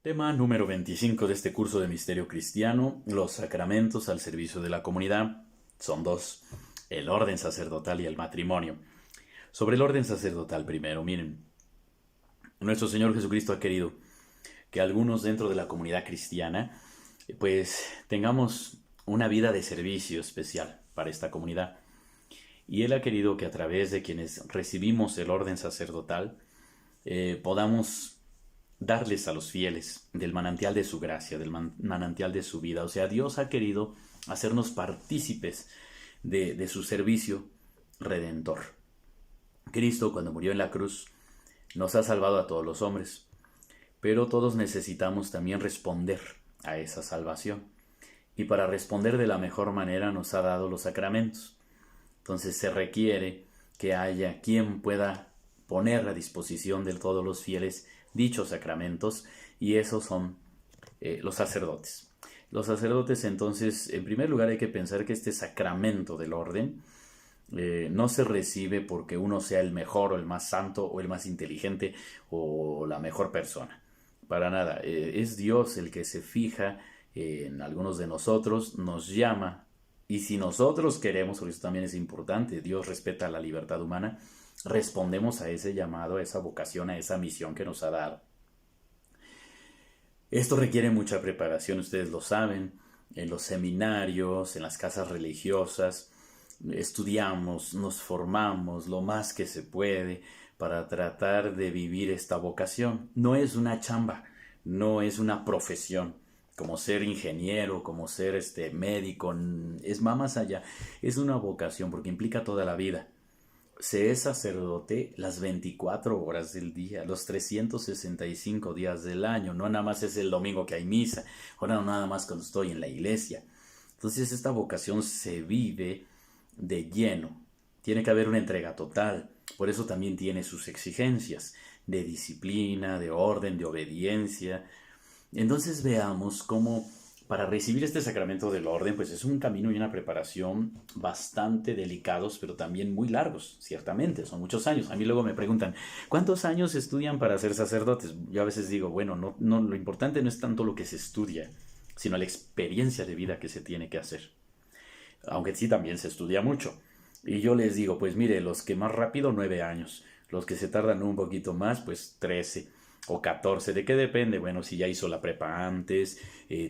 Tema número 25 de este curso de Misterio Cristiano, los sacramentos al servicio de la comunidad. Son dos, el orden sacerdotal y el matrimonio. Sobre el orden sacerdotal primero, miren, nuestro Señor Jesucristo ha querido que algunos dentro de la comunidad cristiana pues tengamos una vida de servicio especial para esta comunidad. Y Él ha querido que a través de quienes recibimos el orden sacerdotal podamos darles a los fieles del manantial de su gracia, del manantial de su vida. O sea, Dios ha querido hacernos partícipes de su servicio redentor. Cristo, cuando murió en la cruz, nos ha salvado a todos los hombres, pero todos necesitamos también responder a esa salvación. Y para responder de la mejor manera nos ha dado los sacramentos. Entonces se requiere que haya quien pueda poner a disposición de todos los fieles dichos sacramentos, y esos son los sacerdotes. Los sacerdotes, entonces, en primer lugar hay que pensar que este sacramento del orden no se recibe porque uno sea el mejor o el más santo o el más inteligente o la mejor persona. Para nada, es Dios el que se fija en algunos de nosotros, nos llama, y si nosotros queremos, porque eso también es importante, Dios respeta la libertad humana, respondemos a ese llamado, a esa vocación, a esa misión que nos ha dado. Esto requiere mucha preparación, ustedes lo saben, en los seminarios, en las casas religiosas, estudiamos, nos formamos lo más que se puede para tratar de vivir esta vocación. No es una chamba, no es una profesión, como ser ingeniero, como ser médico, es más allá, es una vocación porque implica toda la vida. Se es sacerdote las 24 horas del día, los 365 días del año. No nada más es el domingo que hay misa, o no nada más cuando estoy en la iglesia. Entonces esta vocación se vive de lleno. Tiene que haber una entrega total. Por eso también tiene sus exigencias de disciplina, de orden, de obediencia. Entonces veamos cómo para recibir este sacramento del orden, pues es un camino y una preparación bastante delicados, pero también muy largos, ciertamente, son muchos años. A mí luego me preguntan, ¿cuántos años estudian para ser sacerdotes? Yo a veces digo, bueno, no, lo importante no es tanto lo que se estudia, sino la experiencia de vida que se tiene que hacer. Aunque sí también se estudia mucho. Y yo les digo, pues mire, los que más rápido, 9 años. Los que se tardan un poquito más, pues 13 o 14. ¿De qué depende? Bueno, si ya hizo la prepa antes,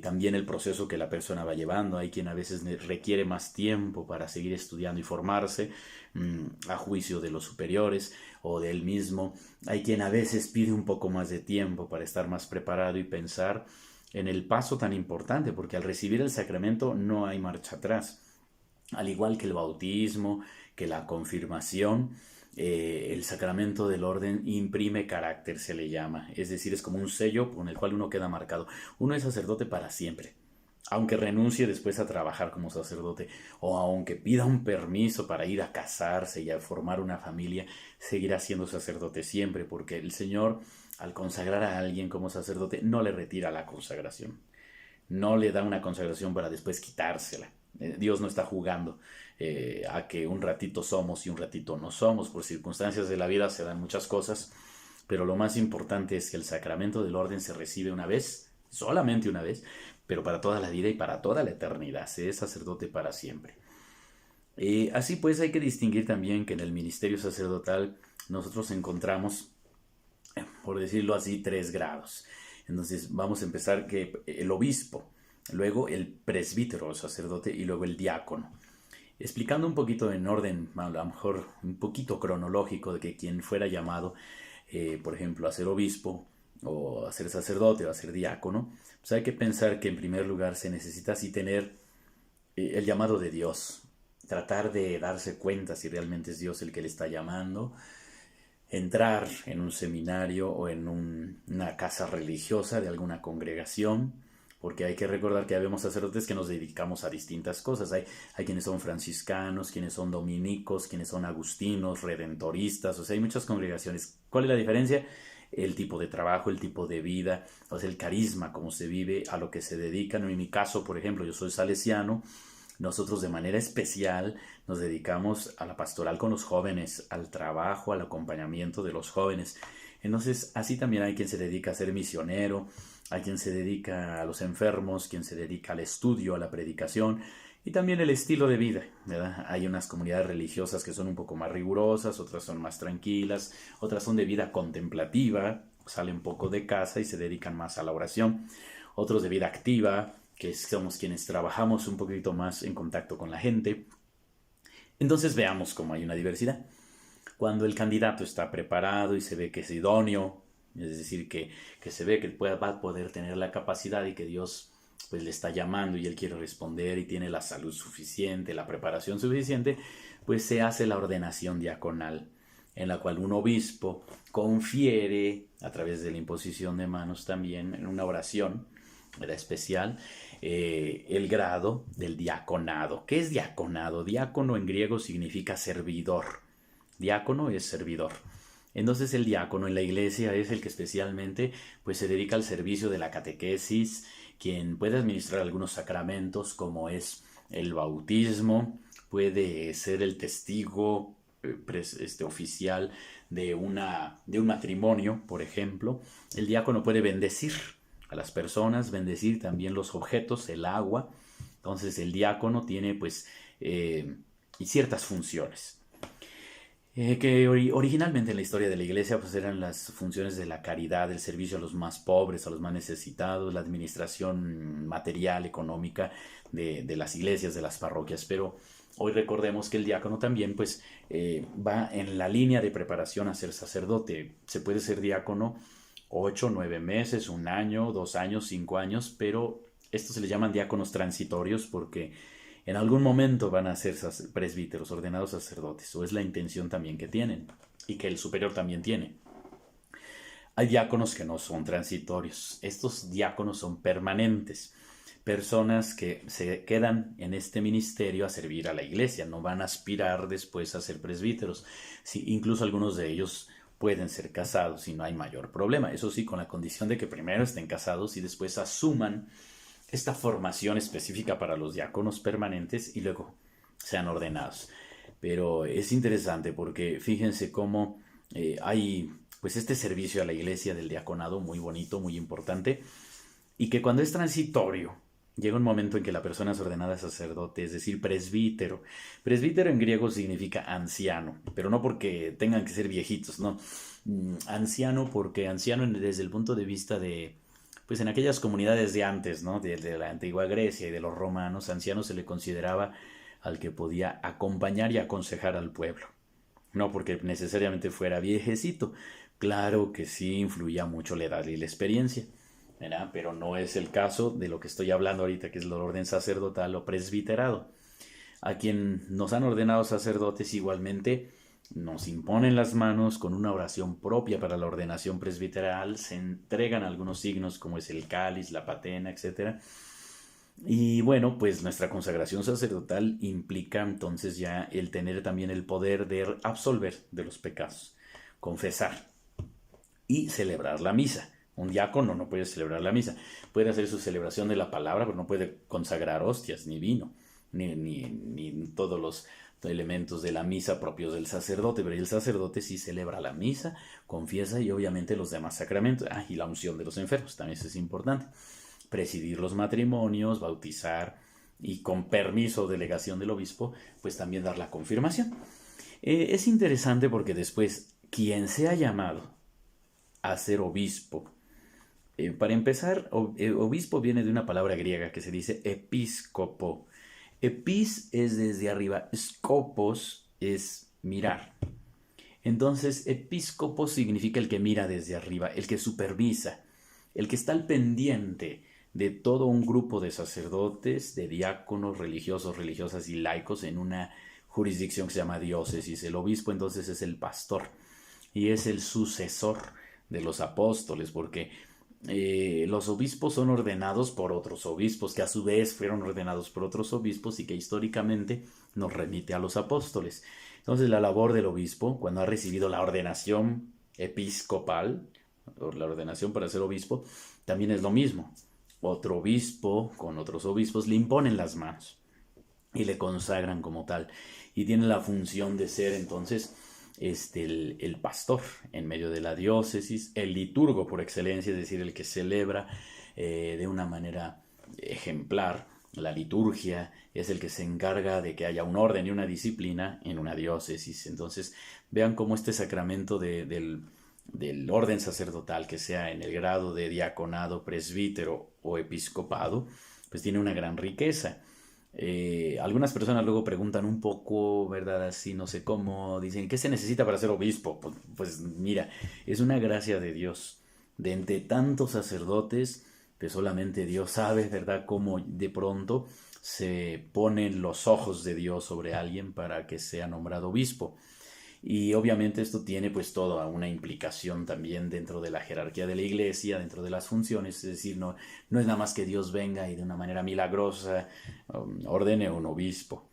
también el proceso que la persona va llevando. Hay quien a veces requiere más tiempo para seguir estudiando y formarse, a juicio de los superiores o de él mismo. Hay quien a veces pide un poco más de tiempo para estar más preparado y pensar en el paso tan importante, porque al recibir el sacramento no hay marcha atrás. Al igual que el bautismo, que la confirmación, el sacramento del orden imprime carácter, se le llama. Es decir, es como un sello con el cual uno queda marcado. Uno es sacerdote para siempre. Aunque renuncie después a trabajar como sacerdote, o aunque pida un permiso para ir a casarse y a formar una familia, seguirá siendo sacerdote siempre, porque el Señor, al consagrar a alguien como sacerdote, no le retira la consagración. No le da una consagración para después quitársela. Dios no está jugando a que un ratito somos y un ratito no somos. Por circunstancias de la vida se dan muchas cosas, pero lo más importante es que el sacramento del orden se recibe una vez, solamente una vez, pero para toda la vida y para toda la eternidad. Se es sacerdote para siempre. Así pues hay que distinguir también que en el ministerio sacerdotal nosotros encontramos, por decirlo así, 3 grados. Entonces vamos a empezar que el obispo, luego el presbítero o sacerdote y luego el diácono. Explicando un poquito en orden, a lo mejor un poquito cronológico de que quien fuera llamado, por ejemplo, a ser obispo o a ser sacerdote o a ser diácono, pues hay que pensar que en primer lugar se necesita así tener el llamado de Dios, tratar de darse cuenta si realmente es Dios el que le está llamando, entrar en un seminario o en una casa religiosa de alguna congregación, porque hay que recordar que habemos sacerdotes que nos dedicamos a distintas cosas. Hay quienes son franciscanos, quienes son dominicos, quienes son agustinos, redentoristas, o sea, hay muchas congregaciones. ¿Cuál es la diferencia? El tipo de trabajo, el tipo de vida, o sea, el carisma, cómo se vive, a lo que se dedican. En mi caso, por ejemplo, yo soy salesiano. Nosotros de manera especial nos dedicamos a la pastoral con los jóvenes, al trabajo, al acompañamiento de los jóvenes. Entonces, así también hay quien se dedica a ser misionero, hay quien se dedica a los enfermos, quien se dedica al estudio, a la predicación y también el estilo de vida, ¿verdad? Hay unas comunidades religiosas que son un poco más rigurosas, otras son más tranquilas, otras son de vida contemplativa, salen poco de casa y se dedican más a la oración, otros de vida activa, que somos quienes trabajamos un poquito más en contacto con la gente. Entonces veamos cómo hay una diversidad. Cuando el candidato está preparado y se ve que es idóneo, es decir, que se ve que va a poder tener la capacidad y que Dios pues le está llamando y él quiere responder y tiene la salud suficiente, la preparación suficiente, pues se hace la ordenación diaconal, en la cual un obispo confiere, a través de la imposición de manos también, en una oración, era especial, el grado del diaconado. ¿Qué es diaconado? Diácono en griego significa servidor. Diácono es servidor. Entonces el diácono en la iglesia es el que especialmente pues se dedica al servicio de la catequesis, quien puede administrar algunos sacramentos como es el bautismo, puede ser el testigo oficial de un matrimonio, por ejemplo. El diácono puede bendecir a las personas, bendecir también los objetos, el agua. Entonces el diácono tiene pues ciertas funciones. Que originalmente en la historia de la iglesia pues eran las funciones de la caridad, el servicio a los más pobres, a los más necesitados, la administración material, económica de las iglesias, de las parroquias, pero hoy recordemos que el diácono también pues va en la línea de preparación a ser sacerdote. Se puede ser diácono 8, 9 meses, 1 año, 2 años, 5 años, pero estos se les llaman diáconos transitorios porque en algún momento van a ser presbíteros, ordenados sacerdotes, o es la intención también que tienen y que el superior también tiene. Hay diáconos que no son transitorios, estos diáconos son permanentes, personas que se quedan en este ministerio a servir a la iglesia, no van a aspirar después a ser presbíteros. Sí, incluso algunos de ellos pueden ser casados y no hay mayor problema, eso sí, con la condición de que primero estén casados y después asuman esta formación específica para los diáconos permanentes y luego sean ordenados. Pero es interesante porque fíjense cómo hay pues este servicio a la iglesia del diaconado muy bonito, muy importante, y que cuando es transitorio, llega un momento en que la persona es ordenada sacerdote, es decir, presbítero. Presbítero en griego significa anciano, pero no porque tengan que ser viejitos, no. Anciano porque anciano desde el punto de vista de pues en aquellas comunidades de antes, ¿no? De la antigua Grecia y de los romanos, anciano se le consideraba al que podía acompañar y aconsejar al pueblo. No porque necesariamente fuera viejecito. Claro que sí influía mucho la edad y la experiencia, ¿verdad? Pero no es el caso de lo que estoy hablando ahorita, que es el orden sacerdotal o presbiterado. A quien nos han ordenado sacerdotes igualmente nos imponen las manos con una oración propia para la ordenación presbiteral, se entregan algunos signos como es el cáliz, la patena, etc. Y bueno, pues nuestra consagración sacerdotal implica entonces ya el tener también el poder de absolver de los pecados, confesar y celebrar la misa. Un diácono no puede celebrar la misa, puede hacer su celebración de la palabra, pero no puede consagrar hostias, ni vino, ni todos los elementos de la misa propios del sacerdote, pero el sacerdote sí celebra la misa, confiesa y obviamente los demás sacramentos, y la unción de los enfermos, también eso es importante, presidir los matrimonios, bautizar y con permiso o delegación del obispo, pues también dar la confirmación. Es interesante porque después, quien sea llamado a ser obispo, para empezar, obispo viene de una palabra griega que se dice episcopo. Epis es desde arriba, scopos es mirar. Entonces, episcopo significa el que mira desde arriba, el que supervisa, el que está al pendiente de todo un grupo de sacerdotes, de diáconos, religiosos, religiosas y laicos en una jurisdicción que se llama diócesis. El obispo entonces es el pastor y es el sucesor de los apóstoles, porque los obispos son ordenados por otros obispos que a su vez fueron ordenados por otros obispos y que históricamente nos remite a los apóstoles. Entonces la labor del obispo, cuando ha recibido la ordenación episcopal, o la ordenación para ser obispo, también es lo mismo. Otro obispo con otros obispos le imponen las manos y le consagran como tal y tiene la función de ser entonces el pastor en medio de la diócesis, el liturgo por excelencia, es decir, el que celebra de una manera ejemplar la liturgia, es el que se encarga de que haya un orden y una disciplina en una diócesis. Entonces, vean cómo este sacramento del orden sacerdotal, que sea en el grado de diaconado, presbítero o episcopado, pues tiene una gran riqueza. Algunas personas luego preguntan un poco, ¿verdad? Así, no sé cómo, dicen, ¿qué se necesita para ser obispo? Pues mira, es una gracia de Dios. De entre tantos sacerdotes, que solamente Dios sabe, ¿verdad? Cómo de pronto se ponen los ojos de Dios sobre alguien para que sea nombrado obispo. Y obviamente esto tiene pues toda una implicación también dentro de la jerarquía de la iglesia, dentro de las funciones, es decir, no es nada más que Dios venga y de una manera milagrosa ordene un obispo.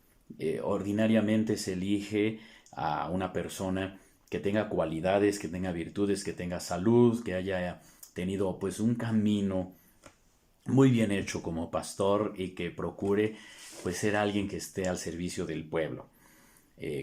Ordinariamente se elige a una persona que tenga cualidades, que tenga virtudes, que tenga salud, que haya tenido pues un camino muy bien hecho como pastor y que procure pues ser alguien que esté al servicio del pueblo.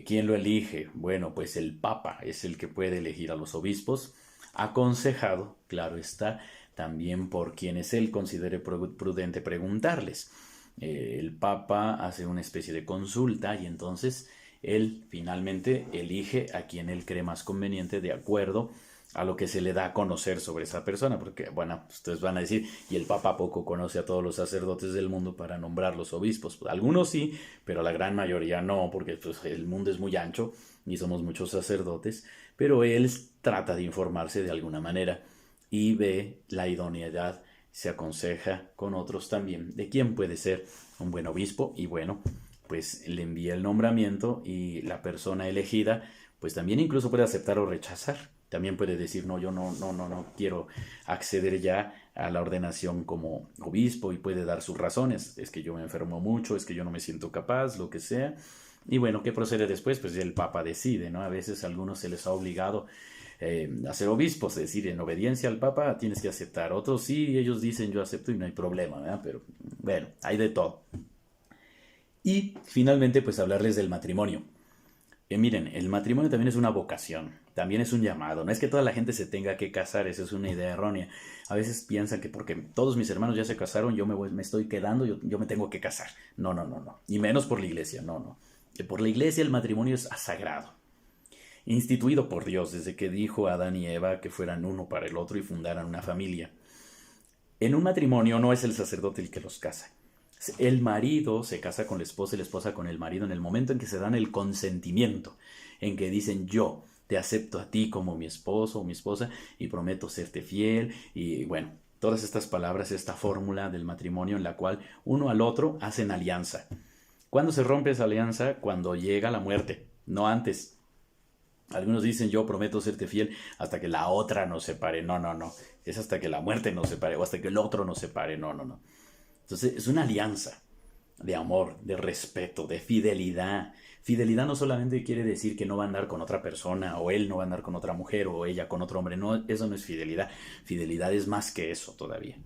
¿Quién lo elige? Bueno, pues el Papa es el que puede elegir a los obispos, aconsejado, claro está, también por quienes él considere prudente preguntarles. El Papa hace una especie de consulta y entonces él finalmente elige a quien él cree más conveniente de acuerdo a lo que se le da a conocer sobre esa persona, porque, bueno, ustedes van a decir, ¿y el Papa poco conoce a todos los sacerdotes del mundo para nombrar los obispos? Pues, algunos sí, pero la gran mayoría no, porque pues, el mundo es muy ancho y somos muchos sacerdotes, pero él trata de informarse de alguna manera y ve la idoneidad, se aconseja con otros también de quién puede ser un buen obispo y bueno, pues le envía el nombramiento y la persona elegida pues también incluso puede aceptar o rechazar. También puede decir, no, yo no quiero acceder ya a la ordenación como obispo y puede dar sus razones. Es que yo me enfermo mucho, es que yo no me siento capaz, lo que sea. Y bueno, ¿qué procede después? Pues el Papa decide, ¿no? A veces a algunos se les ha obligado a ser obispos, es decir, en obediencia al Papa tienes que aceptar. Otros sí, ellos dicen yo acepto y no hay problema, ¿verdad? Pero bueno, hay de todo. Y finalmente, pues hablarles del matrimonio. Miren, el matrimonio también es una vocación, también es un llamado. No es que toda la gente se tenga que casar, esa es una idea errónea. A veces piensan que porque todos mis hermanos ya se casaron, yo me estoy quedando, yo me tengo que casar. No. Y menos por la iglesia, no. Por la iglesia el matrimonio es sagrado, instituido por Dios desde que dijo a Adán y Eva que fueran uno para el otro y fundaran una familia. En un matrimonio no es el sacerdote el que los casa. El marido se casa con la esposa y la esposa con el marido en el momento en que se dan el consentimiento, en que dicen yo te acepto a ti como mi esposo o mi esposa y prometo serte fiel y bueno, todas estas palabras, esta fórmula del matrimonio en la cual uno al otro hacen alianza. ¿Cuándo se rompe esa alianza? Cuando llega la muerte, no antes. Algunos dicen yo prometo serte fiel hasta que la otra nos separe. No. Es hasta que la muerte nos separe o hasta que el otro nos separe. No. Entonces es una alianza de amor, de respeto, de fidelidad. Fidelidad no solamente quiere decir que no va a andar con otra persona o él no va a andar con otra mujer o ella con otro hombre. No, eso no es fidelidad. Fidelidad es más que eso todavía.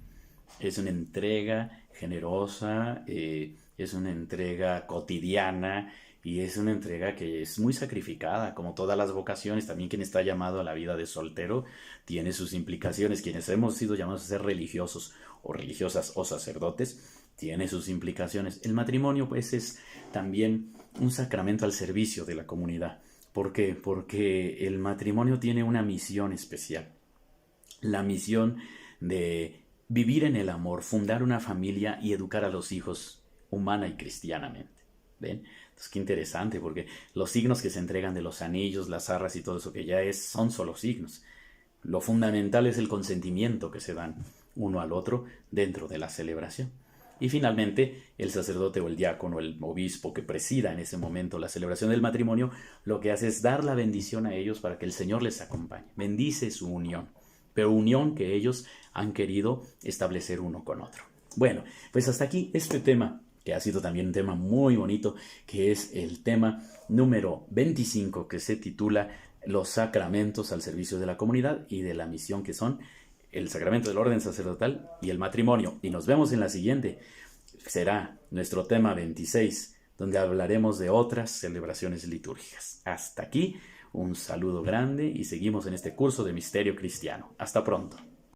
Es una entrega generosa, es una entrega cotidiana y es una entrega que es muy sacrificada, como todas las vocaciones. También quien está llamado a la vida de soltero tiene sus implicaciones. Quienes hemos sido llamados a ser religiosos o religiosas o sacerdotes, tiene sus implicaciones. El matrimonio pues es también un sacramento al servicio de la comunidad. ¿Por qué? Porque el matrimonio tiene una misión especial. La misión de vivir en el amor, fundar una familia y educar a los hijos humana y cristianamente. ¿Ven? Entonces qué interesante, porque los signos que se entregan de los anillos, las arras y todo eso que ya son solo signos. Lo fundamental es el consentimiento que se dan uno al otro dentro de la celebración. Y finalmente, el sacerdote o el diácono o el obispo que presida en ese momento la celebración del matrimonio, lo que hace es dar la bendición a ellos para que el Señor les acompañe. Bendice su unión, pero unión que ellos han querido establecer uno con otro. Bueno, pues hasta aquí este tema, que ha sido también un tema muy bonito, que es el tema número 25, que se titula Los sacramentos al servicio de la comunidad y de la misión que son el sacramento del orden sacerdotal y el matrimonio. Y nos vemos en la siguiente. Será nuestro tema 26, donde hablaremos de otras celebraciones litúrgicas. Hasta aquí, Un saludo grande y seguimos en este curso de Misterio Cristiano. Hasta pronto.